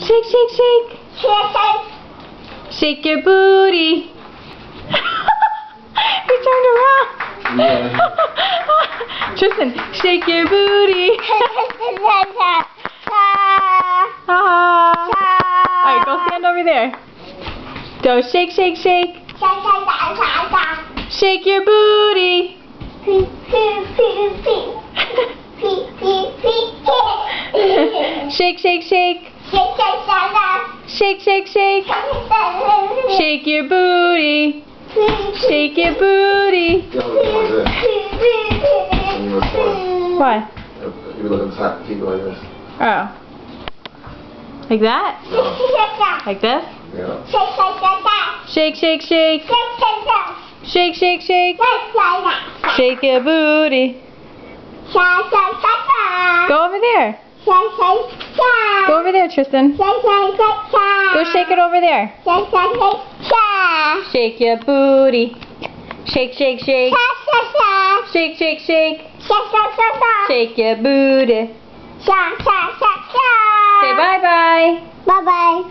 Shake, shake, shake. Shake your booty. He turned around. Yeah. Tristan, shake your booty. Alright, go stand over there. Go shake, shake, shake. Shake your booty. Shake, shake, shake. Shake, shake, shake. Shake your booty. Shake your booty. What? You look upset. Keep going like this. Oh. Like that? No. Like this? Yeah. Shake, shake, shake. Shake, shake, shake. Shake your booty. Go over there. Go over there, Tristan. Go shake it over there. Shake your booty. Shake, shake, shake. Shake, shake, shake. Shake your booty. Say bye-bye. Bye-bye.